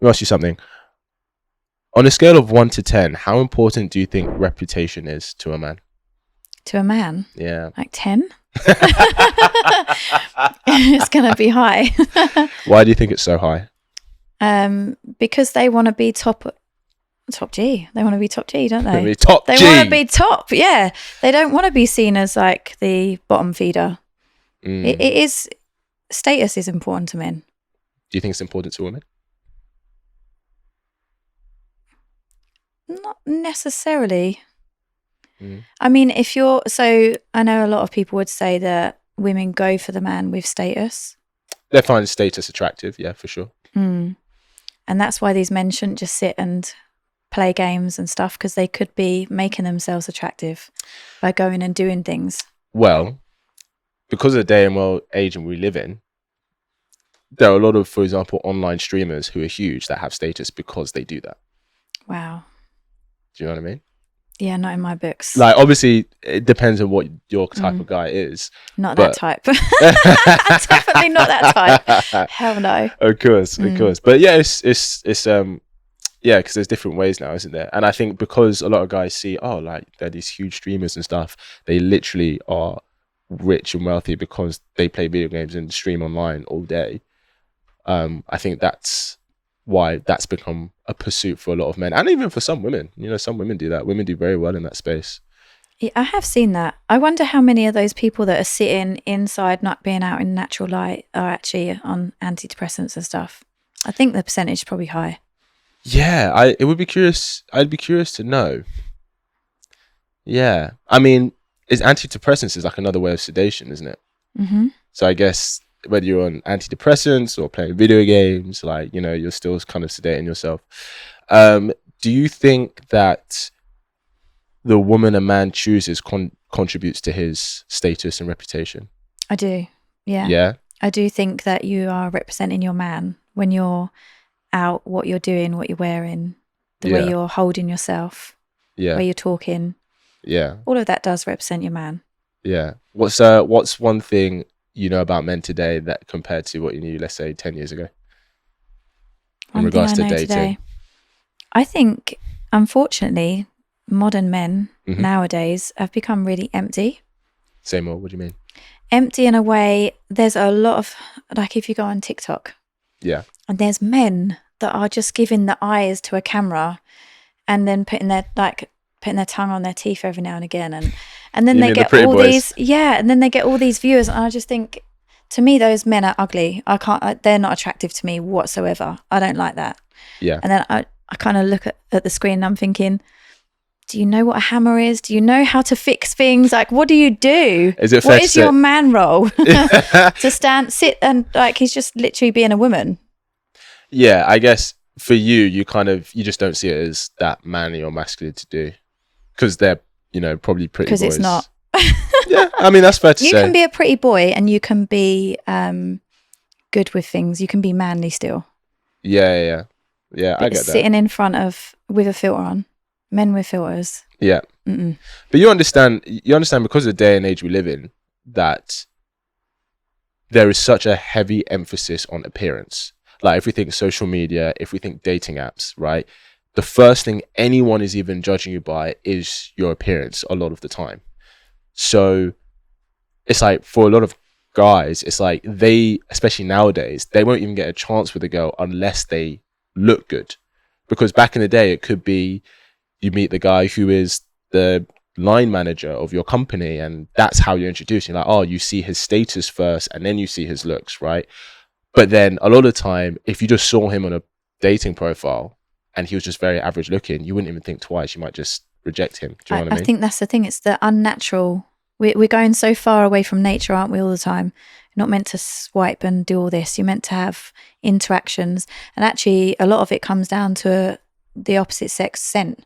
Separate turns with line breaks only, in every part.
me ask you something. On a scale of 1 to 10, how important do you think reputation is to a man?
To a man?
Yeah.
Like 10? It's going to be high.
Why do you think it's so high?
Because they want to be top G. They want to be top G, don't they?
They
They
top G.
want to be top, yeah. They don't want to be seen as like the bottom feeder. It is, status is important to men.
Do you think it's important to women?
Not necessarily. I mean, so I know a lot of people would say that women go for the man with status.
They find status attractive, yeah, for sure.
And that's why these men shouldn't just sit and play games and stuff, because they could be making themselves attractive by going and doing things.
Well, because of the day and age we live in, there are a lot of, for example, online streamers who are huge that have status because they do that.
Wow.
Do you know what I mean?
Yeah, not in my books.
Like, obviously, it depends on what your type of guy is.
Not that type. Definitely not that type. Hell no.
Of course. But yeah, it's yeah, because there's different ways now, isn't there? And I think because a lot of guys see, like they're these huge streamers and stuff, they literally are rich and wealthy because they play video games and stream online all day. I think that's why that's become a pursuit for a lot of men, and even for some women. You know, some women do that. Women do very well in that space.
Yeah, I have seen that. I wonder how many of those people that are sitting inside, not being out in natural light, are actually on antidepressants and stuff. I think the percentage is probably high.
Yeah, I'd be curious to know. Yeah, I mean, antidepressants is like another way of sedation, isn't it? So I guess whether you're on antidepressants or playing video games, like, you know, you're still kind of sedating yourself. Do you think that the woman a man chooses contributes to his status and reputation?
I do. Yeah.
Yeah.
I do think that you are representing your man when you're out, what you're doing, what you're wearing, the way you're holding yourself, the way you're talking.
Yeah.
All of that does represent your man.
Yeah. What's one thing you know about men today that compared to what you knew, let's say, 10 years ago? In regards to dating. Today,
I think, unfortunately, modern men nowadays have become really empty.
Say more. What do you mean?
Empty in a way. There's a lot of, like, if you go on TikTok, and there's men that are just giving the eyes to a camera, and then putting their tongue on their teeth every now and again, and then they get all these, and then they get all these viewers, and I just think, to me, those men are ugly. They're not attractive to me whatsoever. I don't like that.
Yeah.
And then I kind of look at the screen and I'm thinking, do you know what a hammer is? Do you know how to fix things? Like, what do you do? What is your man role? To sit and, like, he's just literally being a woman.
Yeah, I guess for you just don't see it as that manly or masculine to do, because they're, you know, probably pretty boys.
Because it's not.
Yeah, I mean, that's fair to say.
You can be a pretty boy and you can be good with things. You can be manly still.
Yeah, I get that.
Sitting in front with a filter on. Men with filters.
Yeah. But you understand because of the day and age we live in, that there is such a heavy emphasis on appearance. Like, if we think social media, if we think dating apps, right? The first thing anyone is even judging you by is your appearance a lot of the time. So it's like, for a lot of guys, it's like they, especially nowadays, they won't even get a chance with a girl unless they look good. Because back in the day, it could be you meet the guy who is the line manager of your company, and that's how you're introduced. You're like, you see his status first and then you see his looks, right? But then a lot of the time, if you just saw him on a dating profile and he was just very average looking, you wouldn't even think twice. You might just reject him. Do you know what I mean?
I think that's the thing. It's the unnatural. We're going so far away from nature, aren't we, all the time? You're not meant to swipe and do all this. You're meant to have interactions. And actually, a lot of it comes down to the opposite sex scent,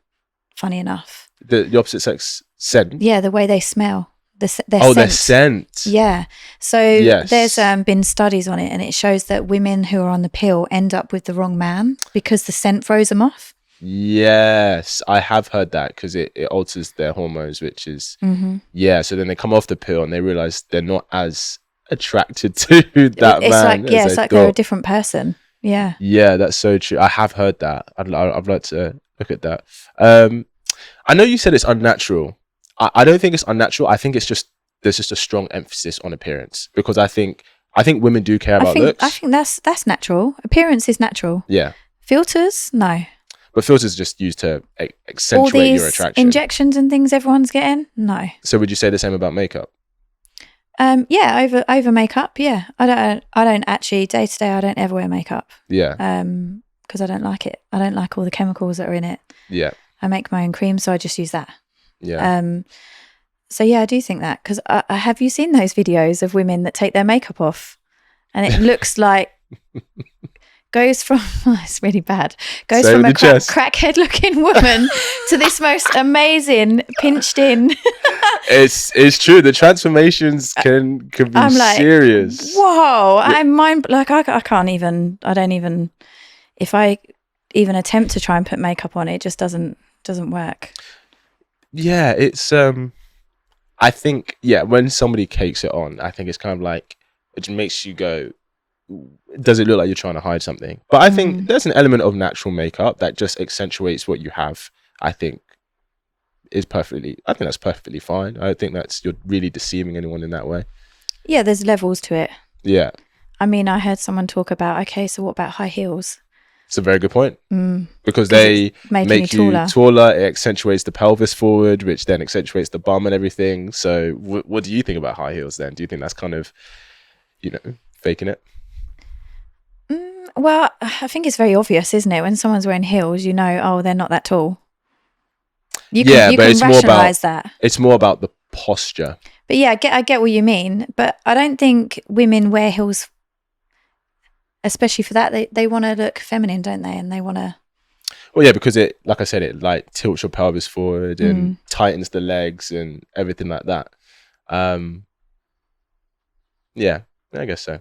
funny enough.
The opposite sex scent?
Yeah, the way they smell. Their
scent.
Yeah. So there's been studies on it, and it shows that women who are on the pill end up with the wrong man because the scent throws them off.
Yes, I have heard that, because it alters their hormones, which is so then they come off the pill and they realize they're not as attracted to that man.
It's like they're a different person. Yeah.
Yeah, that's so true. I have heard that. I'd like to look at that. I know you said it's unnatural. I don't think it's unnatural. I think it's just there's just a strong emphasis on appearance because I think women do care about looks.
I think that's natural. Appearance is natural.
Yeah.
Filters, no.
But filters are just used to accentuate
All these
your attraction.
injections and things everyone's getting, no.
So would you say the same about makeup?
Yeah, over makeup. Yeah, I don't actually day to day. I don't ever wear makeup.
Yeah.
Because I don't like it. I don't like all the chemicals that are in it.
Yeah.
I make my own cream, so I just use that.
Yeah.
So yeah, I do think that because have you seen those videos of women that take their makeup off, and it looks like goes from it's really bad. Goes
Same
from a
with the chest.
crackhead looking woman to this most amazing pinched in.
It's true. The transformations can be
I'm like,
serious.
Whoa! I'm I can't even. I don't even. If I even attempt to try and put makeup on, it just doesn't work.
Yeah, it's I think when somebody cakes it on, I think it's kind of like it just makes you go, does it look like you're trying to hide something? But I think there's an element of natural makeup that just accentuates what you have. I think that's perfectly fine. I don't think you're really deceiving anyone in that way.
Yeah, there's levels to it.
Yeah.
I mean, I heard someone talk about, okay, so what about high heels?
It's a very good point. Because they make you taller. It accentuates the pelvis forward, which then accentuates the bum and everything. So what do you think about high heels then? Do you think that's kind of, faking it?
Well, I think it's very obvious, isn't it? When someone's wearing heels, they're not that tall. You can rationalize that.
It's more about the posture.
But yeah, I get what you mean. But I don't think women wear heels, especially for that. They want to look feminine, don't they? And they want to.
Well, yeah, because it, like I said, it like tilts your pelvis forward and tightens the legs and everything like that. Yeah, I guess so.